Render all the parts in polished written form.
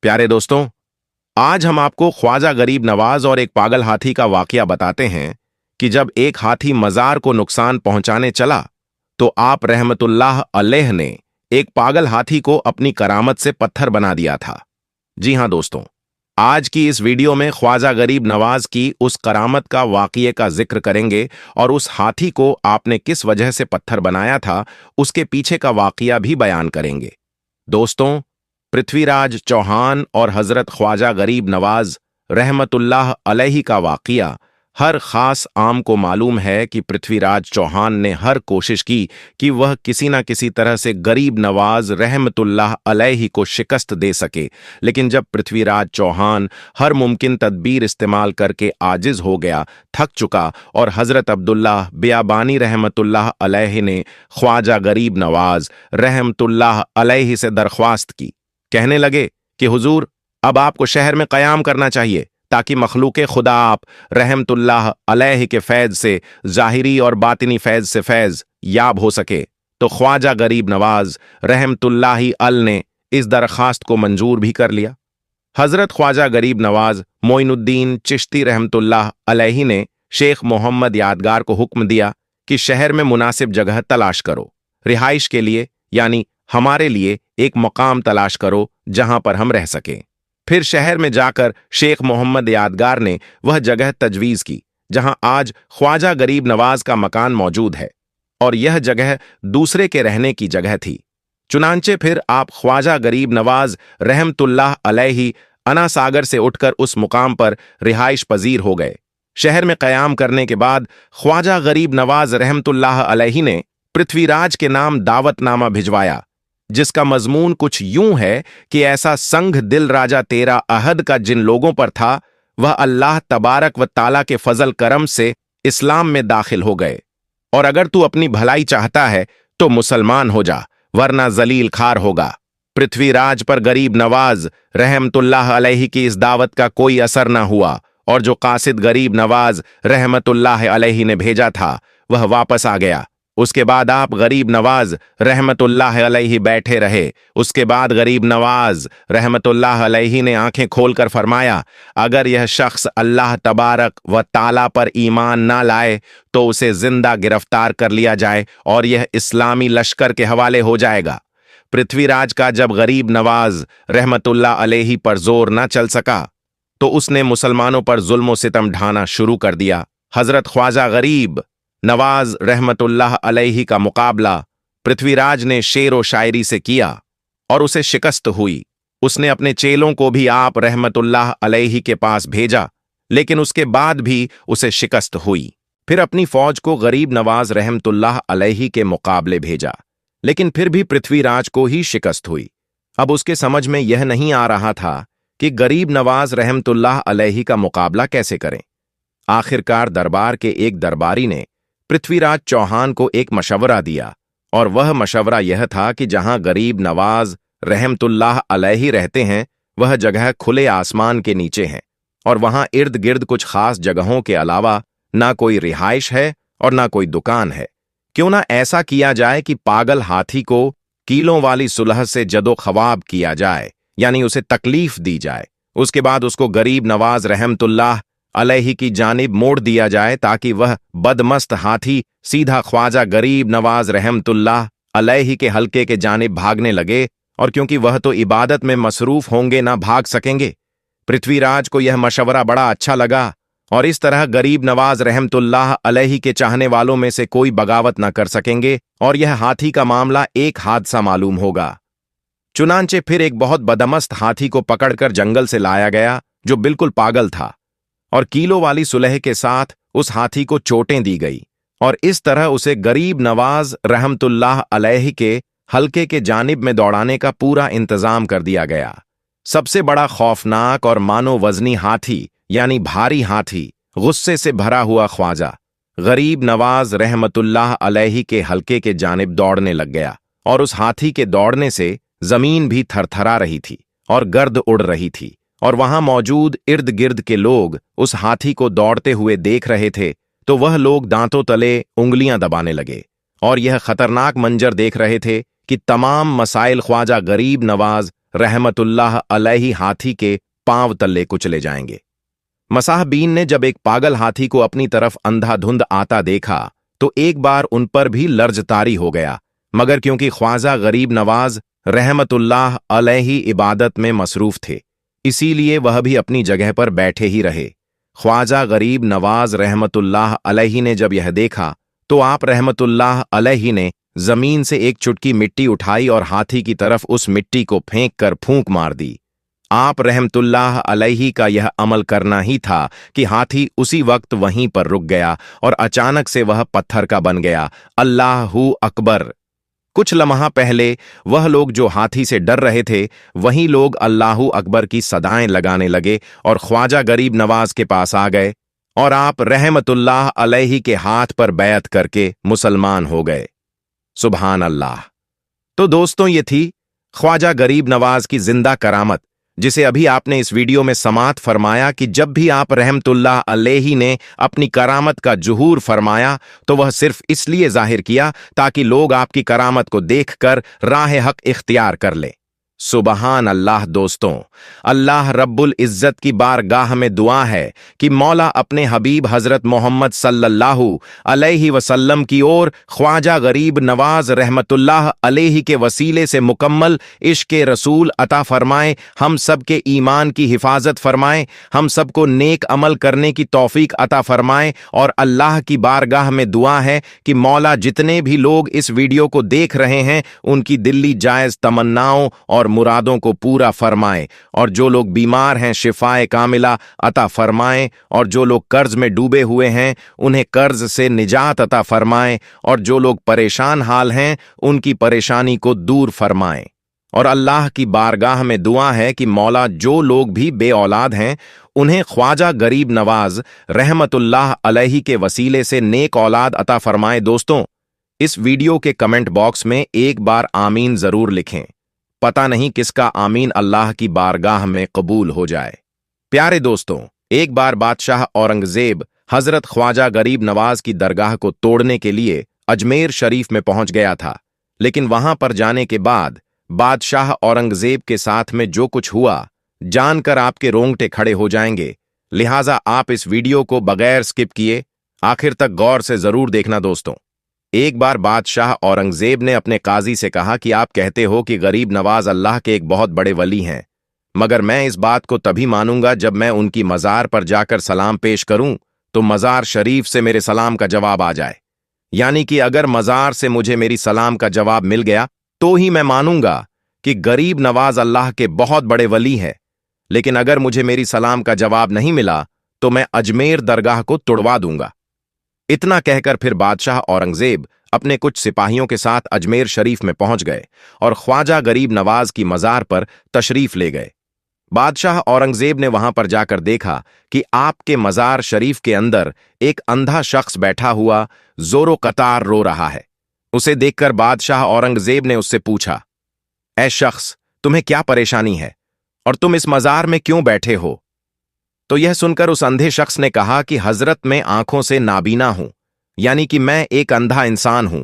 प्यारे दोस्तों, आज हम आपको ख्वाजा गरीब नवाज और एक पागल हाथी का वाकया बताते हैं कि जब एक हाथी मजार को नुकसान पहुंचाने चला तो आप रहमतुल्लाह अलैह ने एक पागल हाथी को अपनी करामत से पत्थर बना दिया था। जी हां दोस्तों, आज की इस वीडियो में ख्वाजा गरीब नवाज की उस करामत का वाकये का जिक्र करेंगे और उस हाथी को आपने किस वजह से पत्थर बनाया था उसके पीछे का वाकया भी बयान करेंगे। दोस्तों, पृथ्वीराज चौहान और हजरत ख्वाजा गरीब नवाज रहमतुल्लाह अलैहि का वाकया हर खास आम को मालूम है कि पृथ्वीराज चौहान ने हर कोशिश की कि वह किसी न किसी तरह से गरीब नवाज रहमतुल्लाह अलैहि को शिकस्त दे सके, लेकिन जब पृथ्वीराज चौहान हर मुमकिन तदबीर इस्तेमाल करके आजिज हो गया, थक चुका, और हजरत अब्दुल्लाह बियाबानी रहमतुल्लाह अलैहि ने ख्वाजा गरीब नवाज रहमतुल्लाह अलैहि से दरख्वास्त की। कहने लगे कि हुजूर, अब आपको शहर में क़याम करना चाहिए ताकि मखलूक खुदा आप रहमतुल्लाह अलैहि के फैज़ से ज़ाहिरी और बातिनी फैज़ से फैज़ याब हो सके। तो ख्वाजा गरीब नवाज रहमतुल्लाहि अल ने इस दरख्वास्त को मंजूर भी कर लिया। हजरत ख्वाजा गरीब नवाज मोइनुद्दीन चिश्ती रहमतुल्लाह अलैहि ने शेख मोहम्मद यादगार को हुक्म दिया कि शहर में मुनासिब जगह तलाश करो, रिहाइश के लिए यानी हमारे लिए एक मकाम तलाश करो जहां पर हम रह सकें। फिर शहर में जाकर शेख मोहम्मद यादगार ने वह जगह तजवीज़ की जहां आज ख्वाजा गरीब नवाज का मकान मौजूद है, और यह जगह दूसरे के रहने की जगह थी। चुनांचे फिर आप ख्वाजा गरीब नवाज रहमतुल्लाह अलैहि अना सागर से उठकर उस मुकाम पर रिहाइश पजीर हो गए। शहर में क़याम करने के बाद ख्वाजा गरीब नवाज रहमतुल्लाह अलैहि ने पृथ्वीराज के नाम दावतनामा भिजवाया, जिसका मजमून कुछ यूं है कि ऐसा संघ दिल राजा तेरा अहद का जिन लोगों पर था, वह अल्लाह तबारक व ताला के फजल करम से इस्लाम में दाखिल हो गए, और अगर तू अपनी भलाई चाहता है तो मुसलमान हो जा, वरना जलील खार होगा। पृथ्वीराज पर गरीब नवाज रहमतुल्लाह अलैहि की इस दावत का कोई असर न हुआ, और जो कासिद गरीब नवाज रहमतुल्लाह अलैहि ने भेजा था वह वापस आ गया। उसके बाद आप गरीब नवाज रहमतुल्लाह अलैहि बैठे रहे। उसके बाद गरीब नवाज रहमतुल्लाह अलैहि ने आंखें खोलकर फरमाया, अगर यह शख्स अल्लाह तबारक व ताला पर ईमान ना लाए तो उसे जिंदा गिरफ्तार कर लिया जाए और यह इस्लामी लश्कर के हवाले हो जाएगा। पृथ्वीराज का जब गरीब नवाज रहमतुल्लाह अलैहि पर जोर न चल सका तो उसने मुसलमानों पर जुल्म सितम ढाना शुरू कर दिया। हजरत ख्वाजा गरीब नवाज रहमतुल्लाह अलैहि का मुकाबला पृथ्वीराज ने शेर व शायरी से किया और उसे शिकस्त हुई। उसने अपने चेलों को भी आप रहमतुल्लाह अलैहि के पास भेजा, लेकिन उसके बाद भी उसे शिकस्त हुई। फिर अपनी फौज को गरीब नवाज रहमतुल्लाह अलैहि के मुकाबले भेजा, लेकिन फिर भी पृथ्वीराज को ही शिकस्त हुई। अब उसके समझ में यह नहीं आ रहा था कि गरीब नवाज रहमतुल्लाह अलैहि का मुकाबला कैसे करें। आखिरकार दरबार के एक दरबारी ने पृथ्वीराज चौहान को एक मशवरा दिया, और वह मशवरा यह था कि जहां गरीब नवाज रहमतुल्लाह अलैहि रहते हैं वह जगह खुले आसमान के नीचे है, और वहां इर्द गिर्द कुछ खास जगहों के अलावा ना कोई रिहाइश है और ना कोई दुकान है। क्यों ना ऐसा किया जाए कि पागल हाथी को कीलों वाली सुलह से जदो खवाब किया जाए, यानी उसे तकलीफ दी जाए। उसके बाद उसको गरीब नवाज रहमतुल्लाह अलैहि की जानिब मोड़ दिया जाए ताकि वह बदमस्त हाथी सीधा ख्वाजा गरीब नवाज रहमतुल्लाह अलैहि के हल्के के जानिब भागने लगे, और क्योंकि वह तो इबादत में मसरूफ होंगे ना भाग सकेंगे। पृथ्वीराज को यह मशवरा बड़ा अच्छा लगा, और इस तरह गरीब नवाज रहमतुल्लाह अलैहि के चाहने वालों में से कोई बगावत न कर सकेंगे और यह हाथी का मामला एक हादसा मालूम होगा। चुनांचे फिर एक बहुत बदमस्त हाथी को पकड़कर जंगल से लाया गया जो बिल्कुल पागल था, और कीलों वाली सुलह के साथ उस हाथी को चोटें दी गई, और इस तरह उसे गरीब नवाज रहमतुल्लाह अलैहि के हल्के के जानिब में दौड़ाने का पूरा इंतजाम कर दिया गया। सबसे बड़ा खौफनाक और मानो वजनी हाथी यानी भारी हाथी गुस्से से भरा हुआ ख्वाजा गरीब नवाज रहमतुल्लाह अलैहि के हल्के के जानिब दौड़ने लग गया, और उस हाथी के दौड़ने से जमीन भी थरथरा रही थी और गर्द उड़ रही थी, और वहां मौजूद इर्द गिर्द के लोग उस हाथी को दौड़ते हुए देख रहे थे तो वह लोग दांतों तले उंगलियां दबाने लगे और यह खतरनाक मंजर देख रहे थे कि तमाम मसाइल ख्वाजा गरीब नवाज रहमतुल्लाह अलैहि हाथी के पांव तले कुचले जाएंगे। मसाहबीन ने जब एक पागल हाथी को अपनी तरफ अंधाधुंध आता देखा तो एक बार उन पर भी लर्जतारी हो गया, मगर क्योंकि ख्वाजा गरीब नवाज रहमतुल्लाह अलैहि इबादत में मसरूफ थे, इसीलिए वह भी अपनी जगह पर बैठे ही रहे। ख्वाजा गरीब नवाज रहमतुल्लाह अलैहि ने जब यह देखा तो आप रहमतुल्लाह अलैहि ने जमीन से एक चुटकी मिट्टी उठाई और हाथी की तरफ उस मिट्टी को फेंक कर फूंक मार दी। आप रहमतुल्लाह अलैहि का यह अमल करना ही था कि हाथी उसी वक्त वहीं पर रुक गया और अचानक से वह पत्थर का बन गया। अल्लाहू अकबर। कुछ लम्हा पहले वह लोग जो हाथी से डर रहे थे वही लोग अल्लाहू अकबर की सदाएं लगाने लगे और ख्वाजा गरीब नवाज के पास आ गए और आप रहमतुल्लाह अलैहि के हाथ पर बैत करके मुसलमान हो गए। सुभान अल्लाह। तो दोस्तों, ये थी ख्वाजा गरीब नवाज की जिंदा करामत, जिसे अभी आपने इस वीडियो में समात फरमाया कि जब भी आप रहमतुल्लाह अलैहि ने अपनी करामत का जुहूर फरमाया तो वह सिर्फ इसलिए जाहिर किया ताकि लोग आपकी करामत को देखकर राह हक इख्तियार कर ले। सुबहान अल्लाह। दोस्तों, अल्लाह रब्बुल इज्जत की बारगाह में दुआ है कि मौला अपने हबीब हजरत मोहम्मद सल्लल्लाहु अलैहि वसल्लम की ओर ख्वाजा गरीब नवाज रहमतुल्लाह अलैहि के वसीले से मुकम्मल इश्क रसूल अता फरमाए, हम सब के ईमान की हिफाजत फरमाए, हम सबको नेक अमल करने की तौफीक अता फरमाए। और अल्लाह की बारगाह में दुआ है कि मौला जितने भी लोग इस वीडियो को देख रहे हैं उनकी दिल्ली जायज तमन्नाओं और मुरादों को पूरा फरमाए, और जो लोग बीमार हैं शिफाए कामिला अता फरमाए, और जो लोग कर्ज में डूबे हुए हैं उन्हें कर्ज से निजात अता फरमाए, और जो लोग परेशान हाल हैं उनकी परेशानी को दूर फरमाए। और अल्लाह की बारगाह में दुआ है कि मौला जो लोग भी बे औलाद हैं उन्हें ख्वाजा गरीब नवाज रहमतुल्लाह अलैहि के वसीले से नेक औलाद अता फरमाए। दोस्तों, इस वीडियो के कमेंट बॉक्स में एक बार आमीन जरूर लिखें, पता नहीं किसका आमीन अल्लाह की बारगाह में कबूल हो जाए। प्यारे दोस्तों, एक बार बादशाह औरंगजेब हजरत ख्वाजा गरीब नवाज की दरगाह को तोड़ने के लिए अजमेर शरीफ में पहुंच गया था, लेकिन वहां पर जाने के बाद बादशाह औरंगजेब के साथ में जो कुछ हुआ जानकर आपके रोंगटे खड़े हो जाएंगे, लिहाजा आप इस वीडियो को बगैर स्किप किए आखिर तक गौर से जरूर देखना। दोस्तों, एक बार बादशाह औरंगजेब ने अपने काजी से कहा कि आप कहते हो कि गरीब नवाज अल्लाह के एक बहुत बड़े वली हैं, मगर मैं इस बात को तभी मानूंगा जब मैं उनकी मज़ार पर जाकर सलाम पेश करूं तो मज़ार शरीफ से मेरे सलाम का जवाब आ जाए। यानी कि अगर मज़ार से मुझे मेरी सलाम का जवाब मिल गया तो ही मैं मानूंगा कि गरीब नवाज अल्लाह के बहुत बड़े वली है, लेकिन अगर मुझे मेरी सलाम का जवाब नहीं मिला तो मैं अजमेर दरगाह को तुड़वा दूंगा। इतना कहकर फिर बादशाह औरंगजेब अपने कुछ सिपाहियों के साथ अजमेर शरीफ में पहुंच गए और ख्वाजा गरीब नवाज की मज़ार पर तशरीफ ले गए। बादशाह औरंगजेब ने वहां पर जाकर देखा कि आपके मज़ार शरीफ के अंदर एक अंधा शख्स बैठा हुआ जोरो कतार रो रहा है। उसे देखकर बादशाह औरंगजेब ने उससे पूछा, ऐ शख्स, तुम्हें क्या परेशानी है और तुम इस मज़ार में क्यों बैठे हो? तो यह सुनकर उस अंधे शख्स ने कहा कि हजरत मैं आंखों से नाबीना हूं, यानी कि मैं एक अंधा इंसान हूं,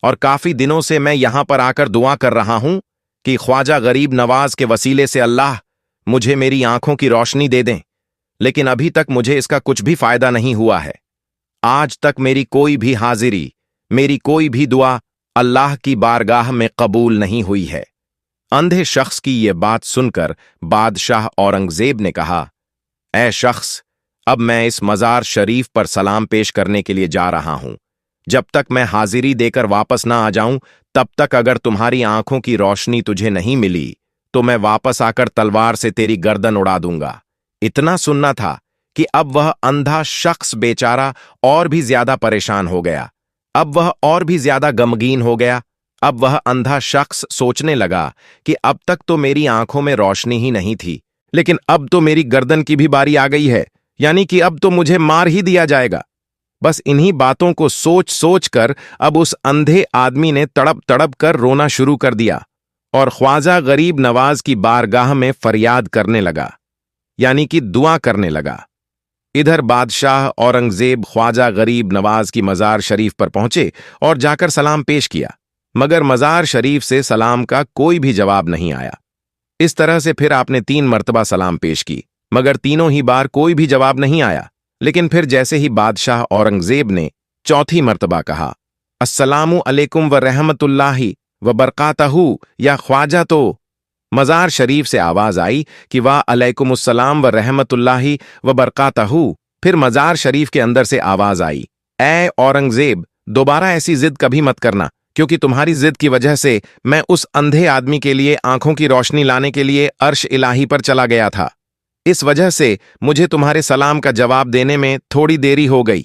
और काफी दिनों से मैं यहां पर आकर दुआ कर रहा हूं कि ख्वाजा गरीब नवाज के वसीले से अल्लाह मुझे मेरी आंखों की रोशनी दे दें, लेकिन अभी तक मुझे इसका कुछ भी फायदा नहीं हुआ है। आज तक मेरी कोई भी हाजिरी, मेरी कोई भी दुआ अल्लाह की बारगाह में कबूल नहीं हुई है। अंधे शख्स की यह बात सुनकर बादशाह औरंगजेब ने कहा, ऐ शख्स, अब मैं इस मज़ार शरीफ पर सलाम पेश करने के लिए जा रहा हूं। जब तक मैं हाजिरी देकर वापस ना आ जाऊं तब तक अगर तुम्हारी आंखों की रोशनी तुझे नहीं मिली तो मैं वापस आकर तलवार से तेरी गर्दन उड़ा दूंगा। इतना सुनना था कि अब वह अंधा शख्स बेचारा और भी ज्यादा परेशान हो गया। अब वह और भी ज्यादा गमगीन हो गया। अब वह अंधा शख्स सोचने लगा कि अब तक तो मेरी आंखों में रोशनी ही नहीं थी, लेकिन अब तो मेरी गर्दन की भी बारी आ गई है, यानी कि अब तो मुझे मार ही दिया जाएगा। बस इन्हीं बातों को सोच सोच कर अब उस अंधे आदमी ने तड़प तड़प कर रोना शुरू कर दिया और ख्वाजा गरीब नवाज की बारगाह में फरियाद करने लगा, यानी कि दुआ करने लगा। इधर बादशाह औरंगजेब ख्वाजा गरीब नवाज की मज़ार शरीफ पर पहुंचे और जाकर सलाम पेश किया। मगर मज़ार शरीफ से सलाम का कोई भी जवाब नहीं आया। इस तरह से फिर आपने 3 मर्तबा सलाम पेश की, मगर तीनों ही बार कोई भी जवाब नहीं आया। लेकिन फिर जैसे ही बादशाह औरंगजेब ने चौथी मर्तबा कहा, अस्सलामु अलैकुम व रहमतुल्लाहि व बरकातहू या ख्वाजा, तो मज़ार शरीफ से आवाज आई कि वाह अलैकुमुस्सलाम व रहमतुल्लाहि व बरकातहू। फिर मज़ार शरीफ के अंदर से आवाज आई, ऐ औरंगजेब, दोबारा ऐसी जिद कभी मत करना, क्योंकि तुम्हारी जिद की वजह से मैं उस अंधे आदमी के लिए आंखों की रोशनी लाने के लिए अर्श इलाही पर चला गया था। इस वजह से मुझे तुम्हारे सलाम का जवाब देने में थोड़ी देरी हो गई।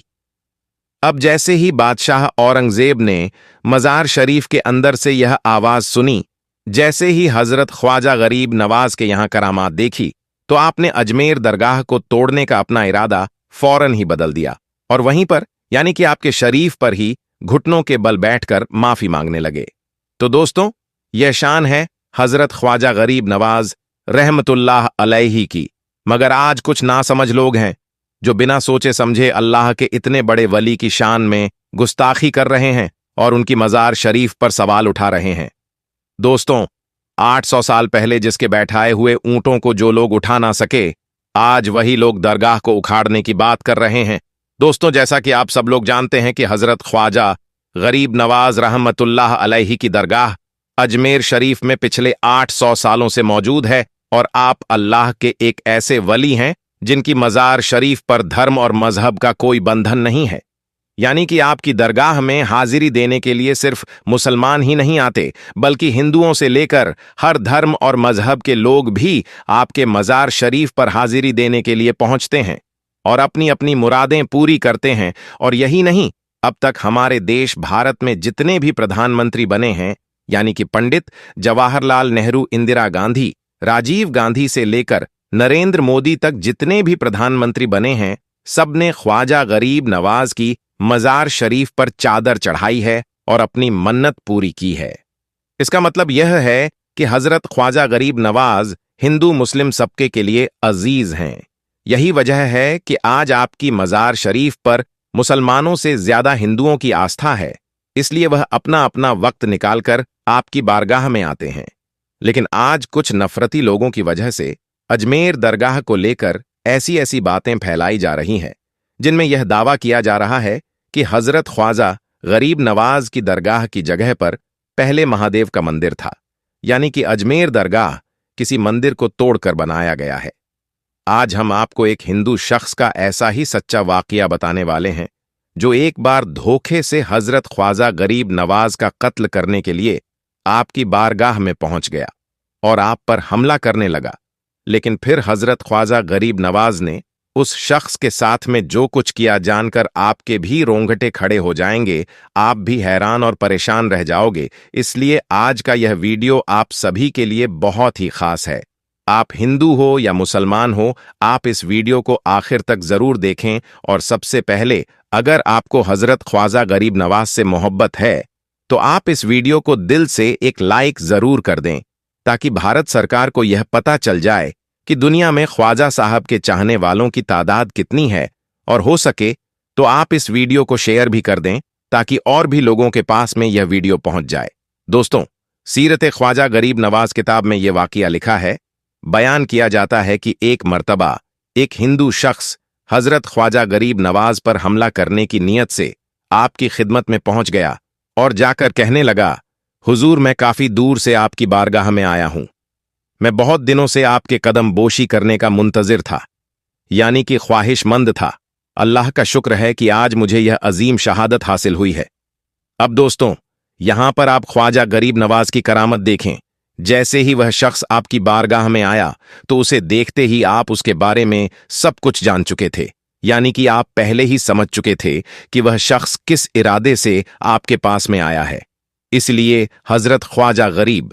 अब जैसे ही बादशाह औरंगजेब ने मज़ार शरीफ के अंदर से यह आवाज सुनी, जैसे ही हजरत ख्वाजा गरीब नवाज के यहां करामात देखी, तो आपने अजमेर दरगाह को तोड़ने का अपना इरादा फौरन ही बदल दिया और वहीं पर यानी कि आपके शरीफ पर ही घुटनों के बल बैठकर माफी मांगने लगे। तो दोस्तों, यह शान है हजरत ख्वाजा गरीब नवाज रहमतुल्लाह अलैहि की। मगर आज कुछ नासमझ लोग हैं जो बिना सोचे समझे अल्लाह के इतने बड़े वली की शान में गुस्ताखी कर रहे हैं और उनकी मज़ार शरीफ पर सवाल उठा रहे हैं। दोस्तों, 800 साल पहले जिसके बैठाए हुए ऊंटों को जो लोग उठा ना सके, आज वही लोग दरगाह को उखाड़ने की बात कर रहे हैं। दोस्तों, जैसा कि आप सब लोग जानते हैं कि हजरत ख्वाजा गरीब नवाज रहमतुल्लाह अलैहि की दरगाह अजमेर शरीफ में पिछले 800 सालों से मौजूद है और आप अल्लाह के एक ऐसे वली हैं जिनकी मज़ार शरीफ पर धर्म और मजहब का कोई बंधन नहीं है। यानी कि आपकी दरगाह में हाजिरी देने के लिए सिर्फ मुसलमान ही नहीं आते, बल्कि हिंदुओं से लेकर हर धर्म और मजहब के लोग भी आपके मज़ार शरीफ पर हाजिरी देने के लिए पहुंचते हैं और अपनी अपनी मुरादें पूरी करते हैं। और यही नहीं, अब तक हमारे देश भारत में जितने भी प्रधानमंत्री बने हैं, यानी कि पंडित जवाहरलाल नेहरू, इंदिरा गांधी, राजीव गांधी से लेकर नरेंद्र मोदी तक जितने भी प्रधानमंत्री बने हैं, सबने ख्वाजा गरीब नवाज की मज़ार शरीफ पर चादर चढ़ाई है और अपनी मन्नत पूरी की है। इसका मतलब यह है कि हजरत ख्वाजा गरीब नवाज हिंदू मुस्लिम सबके के लिए अजीज हैं। यही वजह है कि आज आपकी मज़ार शरीफ पर मुसलमानों से ज्यादा हिंदुओं की आस्था है, इसलिए वह अपना अपना वक्त निकालकर आपकी बारगाह में आते हैं। लेकिन आज कुछ नफरती लोगों की वजह से अजमेर दरगाह को लेकर ऐसी ऐसी बातें फैलाई जा रही हैं जिनमें यह दावा किया जा रहा है कि हजरत ख्वाजा गरीब नवाज की दरगाह की जगह पर पहले महादेव का मंदिर था, यानी कि अजमेर दरगाह किसी मंदिर को तोड़कर बनाया गया है। आज हम आपको एक हिंदू शख्स का ऐसा ही सच्चा वाकया बताने वाले हैं जो एक बार धोखे से हजरत ख्वाजा गरीब नवाज का कत्ल करने के लिए आपकी बारगाह में पहुंच गया और आप पर हमला करने लगा। लेकिन फिर हजरत ख्वाजा गरीब नवाज ने उस शख्स के साथ में जो कुछ किया जानकर आपके भी रोंगटे खड़े हो जाएंगे, आप भी हैरान और परेशान रह जाओगे। इसलिए आज का यह वीडियो आप सभी के लिए बहुत ही खास है। आप हिंदू हो या मुसलमान हो, आप इस वीडियो को आखिर तक जरूर देखें। और सबसे पहले, अगर आपको हजरत ख्वाजा गरीब नवाज से मोहब्बत है तो आप इस वीडियो को दिल से एक लाइक जरूर कर दें, ताकि भारत सरकार को यह पता चल जाए कि दुनिया में ख्वाजा साहब के चाहने वालों की तादाद कितनी है। और हो सके तो आप इस वीडियो को शेयर भी कर दें, ताकि और भी लोगों के पास में यह वीडियो पहुंच जाए। दोस्तों, सीरत ख्वाजा गरीब नवाज किताब में यह वाकया लिखा है। बयान किया जाता है कि एक मर्तबा एक हिंदू शख्स हजरत ख्वाजा गरीब नवाज पर हमला करने की नीयत से आपकी खिदमत में पहुंच गया और जाकर कहने लगा, हुजूर, मैं काफी दूर से आपकी बारगाह में आया हूं। मैं बहुत दिनों से आपके कदम बोशी करने का मुंतजिर था, यानी कि ख्वाहिशमंद था। अल्लाह का शुक्र है कि आज मुझे यह अजीम शहादत हासिल हुई है। अब दोस्तों, यहां पर आप ख्वाजा गरीब नवाज की करामत देखें। जैसे ही वह शख्स आपकी बारगाह में आया तो उसे देखते ही आप उसके बारे में सब कुछ जान चुके थे, यानी कि आप पहले ही समझ चुके थे कि वह शख्स किस इरादे से आपके पास में आया है। इसलिए हजरत ख्वाजा गरीब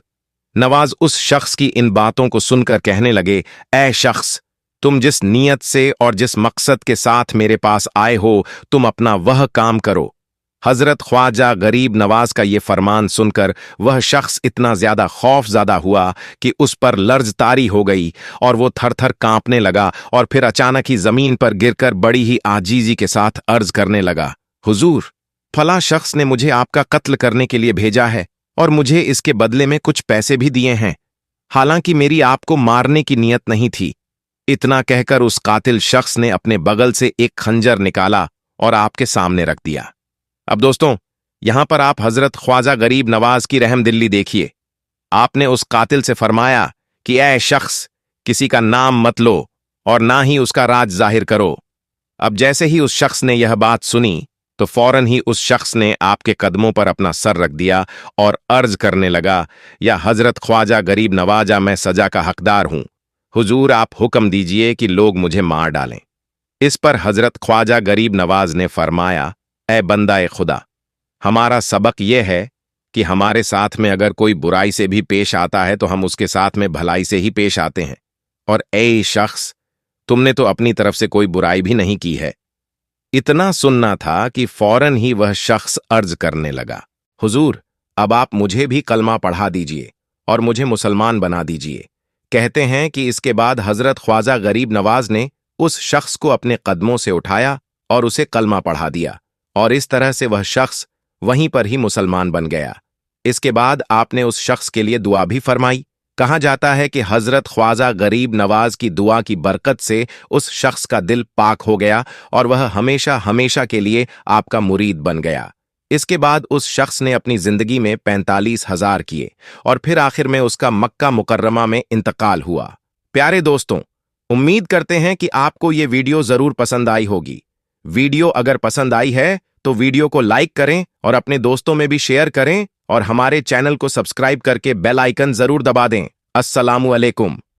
नवाज उस शख्स की इन बातों को सुनकर कहने लगे, ऐ शख्स, तुम जिस नीयत से और जिस मकसद के साथ मेरे पास आए हो, तुम अपना वह काम करो। हजरत ख्वाजा गरीब नवाज का ये फरमान सुनकर वह शख्स इतना ज्यादा खौफज़दा हुआ कि उस पर लर्ज तारी हो गई और वो थर थर कांपने लगा और फिर अचानक ही जमीन पर गिरकर बड़ी ही आजीजी के साथ अर्ज करने लगा, हुजूर, फला शख्स ने मुझे आपका कत्ल करने के लिए भेजा है। और मुझे इसके बदले में कुछ पैसे भी दिए हैं। हालांकि मेरी आपको मारने की नियत नहीं थी। इतना कहकर उस कातिल शख्स ने अपने बगल से एक खंजर निकाला और आपके सामने रख दिया। अब दोस्तों, यहां पर आप हजरत ख्वाजा गरीब नवाज की रहमदिल्ली देखिए। आपने उस कातिल से फरमाया कि ऐ शख्स, किसी का नाम मत लो और ना ही उसका राज जाहिर करो। अब जैसे ही उस शख्स ने यह बात सुनी तो फौरन ही उस शख्स ने आपके कदमों पर अपना सर रख दिया और अर्ज करने लगा, या हजरत ख्वाजा गरीब नवाजा, मैं सजा का हकदार हूं। हुजूर, आप हुक्म दीजिए कि लोग मुझे मार डालें। इस पर हजरत ख्वाजा गरीब नवाज ने फरमाया, ए बंदा खुदा, हमारा सबक यह है कि हमारे साथ में अगर कोई बुराई से भी पेश आता है तो हम उसके साथ में भलाई से ही पेश आते हैं, और ए शख्स, तुमने तो अपनी तरफ से कोई बुराई भी नहीं की है। इतना सुनना था कि फौरन ही वह शख्स अर्ज करने लगा, हुजूर, अब आप मुझे भी कलमा पढ़ा दीजिए और मुझे मुसलमान बना दीजिए। कहते हैं कि इसके बाद हजरत ख्वाजा गरीब नवाज ने उस शख्स को अपने कदमों से उठाया और उसे कलमा पढ़ा दिया, और इस तरह से वह शख्स वहीं पर ही मुसलमान बन गया। इसके बाद आपने उस शख्स के लिए दुआ भी फरमाई। कहा जाता है कि हजरत ख्वाजा गरीब नवाज की दुआ की बरकत से उस शख्स का दिल पाक हो गया और वह हमेशा हमेशा के लिए आपका मुरीद बन गया। इसके बाद उस शख्स ने अपनी जिंदगी में 45,000 किए और फिर आखिर में उसका मक्का मुकर्रमा में इंतकाल हुआ। प्यारे दोस्तों, उम्मीद करते हैं कि आपको ये वीडियो जरूर पसंद आई होगी। वीडियो अगर पसंद आई है तो वीडियो को लाइक करें और अपने दोस्तों में भी शेयर करें, और हमारे चैनल को सब्सक्राइब करके बेल आइकन जरूर दबा दें। अस्सलामु अलैकुम।